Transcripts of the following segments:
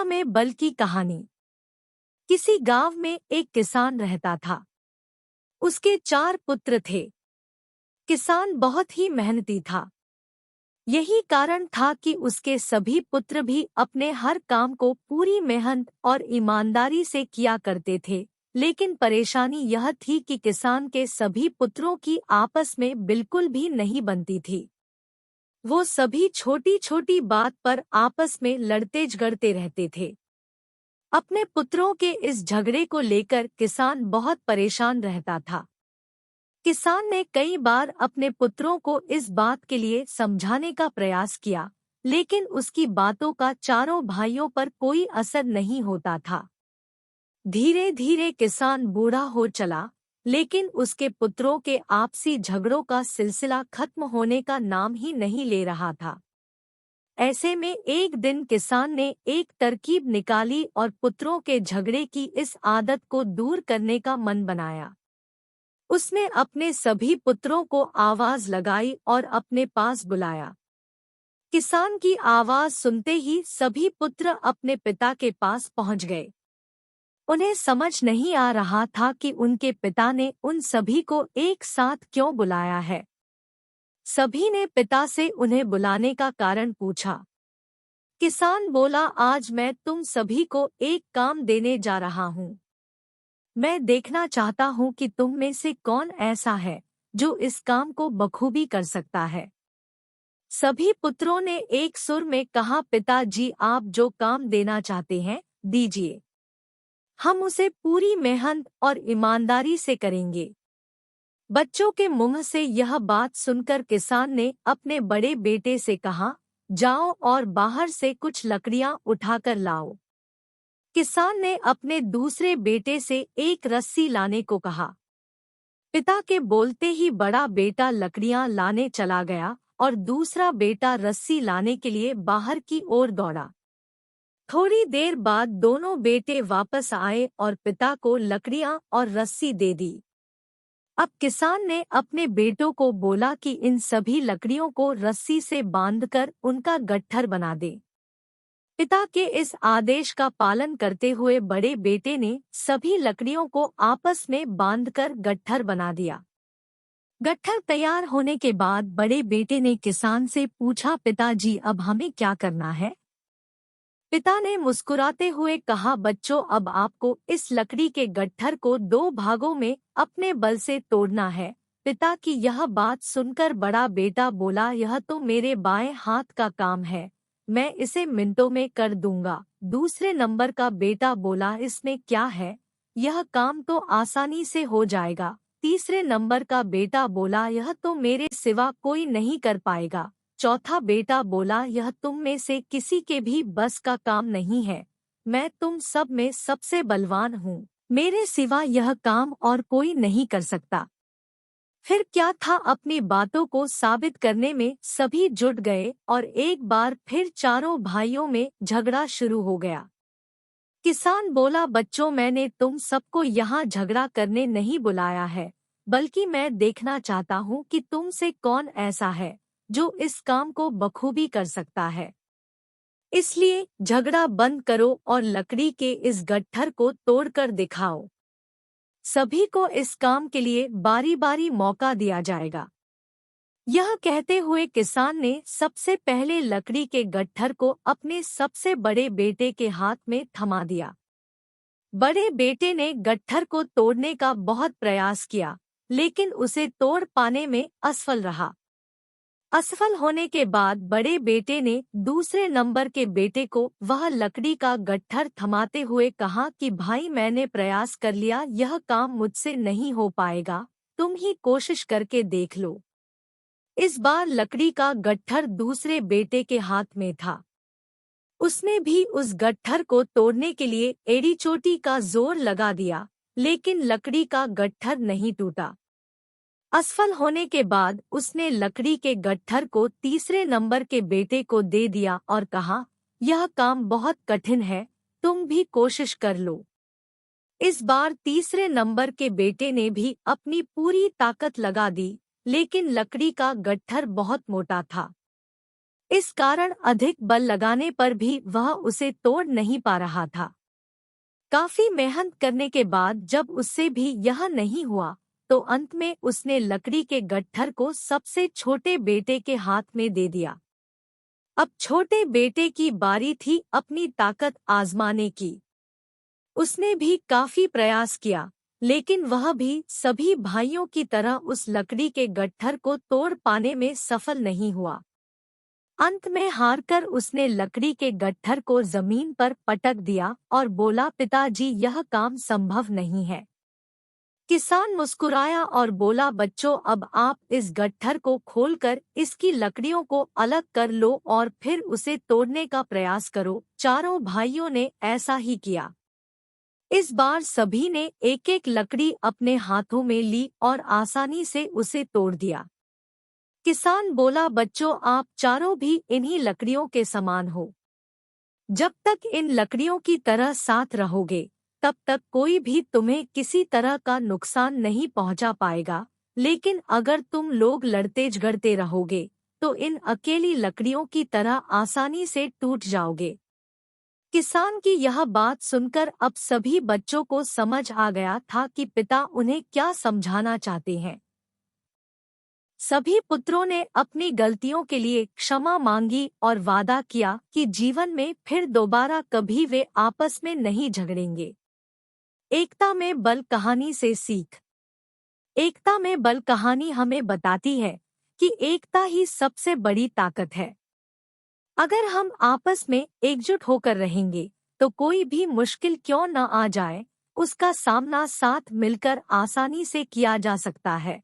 में बल की कहानी। किसी गांव में एक किसान रहता था। उसके 4 पुत्र थे। किसान बहुत ही मेहनती था। यही कारण था कि उसके सभी पुत्र भी अपने हर काम को पूरी मेहनत और ईमानदारी से किया करते थे। लेकिन परेशानी यह थी कि किसान के सभी पुत्रों की आपस में बिल्कुल भी नहीं बनती थी। वो सभी छोटी छोटी बात पर आपस में लड़ते झगड़ते रहते थे। अपने पुत्रों के इस झगड़े को लेकर किसान बहुत परेशान रहता था। किसान ने कई बार अपने पुत्रों को इस बात के लिए समझाने का प्रयास किया, लेकिन उसकी बातों का चारों भाइयों पर कोई असर नहीं होता था। धीरे धीरे किसान बूढ़ा हो चला, लेकिन उसके पुत्रों के आपसी झगड़ों का सिलसिला खत्म होने का नाम ही नहीं ले रहा था। ऐसे में एक दिन किसान ने एक तरकीब निकाली और पुत्रों के झगड़े की इस आदत को दूर करने का मन बनाया। उसने अपने सभी पुत्रों को आवाज लगाई और अपने पास बुलाया। किसान की आवाज सुनते ही सभी पुत्र अपने पिता के पास पहुंच गए। उन्हें समझ नहीं आ रहा था कि उनके पिता ने उन सभी को एक साथ क्यों बुलाया है। सभी ने पिता से उन्हें बुलाने का कारण पूछा। किसान बोला, आज मैं तुम सभी को एक काम देने जा रहा हूँ। मैं देखना चाहता हूँ कि तुम में से कौन ऐसा है जो इस काम को बखूबी कर सकता है। सभी पुत्रों ने एक सुर में कहा, पिताजी, आप जो काम देना चाहते हैं दीजिए। हम उसे पूरी मेहनत और ईमानदारी से करेंगे। बच्चों के मुंह से यह बात सुनकर किसान ने अपने बड़े बेटे से कहा, जाओ और बाहर से कुछ लकड़ियां उठाकर लाओ। किसान ने अपने दूसरे बेटे से एक रस्सी लाने को कहा। पिता के बोलते ही बड़ा बेटा लकड़ियां लाने चला गया और दूसरा बेटा रस्सी लाने के लिए बाहर की ओर दौड़ा। थोड़ी देर बाद दोनों बेटे वापस आए और पिता को लकड़ियां और रस्सी दे दी। अब किसान ने अपने बेटों को बोला कि इन सभी लकड़ियों को रस्सी से बांधकर उनका गट्ठर बना दे। पिता के इस आदेश का पालन करते हुए बड़े बेटे ने सभी लकड़ियों को आपस में बांधकर गट्ठर बना दिया। गट्ठर तैयार होने के बाद बड़े बेटे ने किसान से पूछा, पिताजी, अब हमें क्या करना है? पिता ने मुस्कुराते हुए कहा, बच्चों, अब आपको इस लकड़ी के गट्ठर को 2 भागों में अपने बल से तोड़ना है। पिता की यह बात सुनकर बड़ा बेटा बोला, यह तो मेरे बाएं हाथ का काम है, मैं इसे मिनटों में कर दूंगा। दूसरे नंबर का बेटा बोला, इसमें क्या है, यह काम तो आसानी से हो जाएगा। तीसरे नंबर का बेटा बोला, यह तो मेरे सिवा कोई नहीं कर पाएगा। चौथा बेटा बोला, यह तुम में से किसी के भी बस का काम नहीं है, मैं तुम सब में सबसे बलवान हूँ, मेरे सिवा यह काम और कोई नहीं कर सकता। फिर क्या था, अपनी बातों को साबित करने में सभी जुट गए और एक बार फिर चारों भाइयों में झगड़ा शुरू हो गया। किसान बोला, बच्चों, मैंने तुम सबको यहाँ झगड़ा करने नहीं बुलाया है, बल्कि मैं देखना चाहता हूँ कि तुम से कौन ऐसा है जो इस काम को बखूबी कर सकता है। इसलिए झगड़ा बंद करो और लकड़ी के इस गट्ठर को तोड़कर दिखाओ। सभी को इस काम के लिए बारी बारी मौका दिया जाएगा। यह कहते हुए किसान ने सबसे पहले लकड़ी के गट्ठर को अपने सबसे बड़े बेटे के हाथ में थमा दिया। बड़े बेटे ने गट्ठर को तोड़ने का बहुत प्रयास किया, लेकिन उसे तोड़ पाने में असफल रहा। असफल होने के बाद बड़े बेटे ने दूसरे नंबर के बेटे को वह लकड़ी का गट्ठर थमाते हुए कहा कि भाई, मैंने प्रयास कर लिया, यह काम मुझसे नहीं हो पाएगा, तुम ही कोशिश करके देख लो। इस बार लकड़ी का गट्ठर दूसरे बेटे के हाथ में था। उसने भी उस गट्ठर को तोड़ने के लिए एड़ी चोटी का जोर लगा दिया, लेकिन लकड़ी का गट्ठर नहीं टूटा। असफल होने के बाद उसने लकड़ी के गट्ठर को तीसरे नंबर के बेटे को दे दिया और कहा, यह काम बहुत कठिन है, तुम भी कोशिश कर लो। इस बार तीसरे नंबर के बेटे ने भी अपनी पूरी ताकत लगा दी, लेकिन लकड़ी का गट्ठर बहुत मोटा था। इस कारण अधिक बल लगाने पर भी वह उसे तोड़ नहीं पा रहा था। काफी मेहनत करने के बाद जब उससे भी यह नहीं हुआ, तो अंत में उसने लकड़ी के गट्ठर को सबसे छोटे बेटे के हाथ में दे दिया। अब छोटे बेटे की बारी थी अपनी ताकत आजमाने की। उसने भी काफी प्रयास किया, लेकिन वह भी सभी भाइयों की तरह उस लकड़ी के गट्ठर को तोड़ पाने में सफल नहीं हुआ। अंत में हारकर उसने लकड़ी के गट्ठर को जमीन पर पटक दिया और बोला, पिताजी, यह काम संभव नहीं है। किसान मुस्कुराया और बोला, बच्चों, अब आप इस गट्ठर को खोलकर इसकी लकड़ियों को अलग कर लो और फिर उसे तोड़ने का प्रयास करो। चारों भाइयों ने ऐसा ही किया। इस बार सभी ने एक एक लकड़ी अपने हाथों में ली और आसानी से उसे तोड़ दिया। किसान बोला, बच्चों, आप चारों भी इन्हीं लकड़ियों के समान हो। जब तक इन लकड़ियों की तरह साथ रहोगे, तब तक कोई भी तुम्हें किसी तरह का नुकसान नहीं पहुंचा पाएगा। लेकिन अगर तुम लोग लड़ते झगड़ते रहोगे, तो इन अकेली लकड़ियों की तरह आसानी से टूट जाओगे। किसान की यह बात सुनकर अब सभी बच्चों को समझ आ गया था कि पिता उन्हें क्या समझाना चाहते हैं। सभी पुत्रों ने अपनी गलतियों के लिए क्षमा मांगी और वादा किया कि जीवन में फिर दोबारा कभी वे आपस में नहीं झगड़ेंगे। एकता में बल कहानी से सीख। एकता में बल कहानी हमें बताती है कि एकता ही सबसे बड़ी ताकत है। अगर हम आपस में एकजुट होकर रहेंगे, तो कोई भी मुश्किल क्यों न आ जाए, उसका सामना साथ मिलकर आसानी से किया जा सकता है।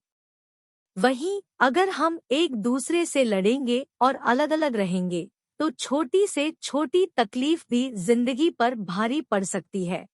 वहीं अगर हम एक दूसरे से लड़ेंगे और अलग अलग रहेंगे, तो छोटी से छोटी तकलीफ भी जिंदगी पर भारी पड़ सकती है।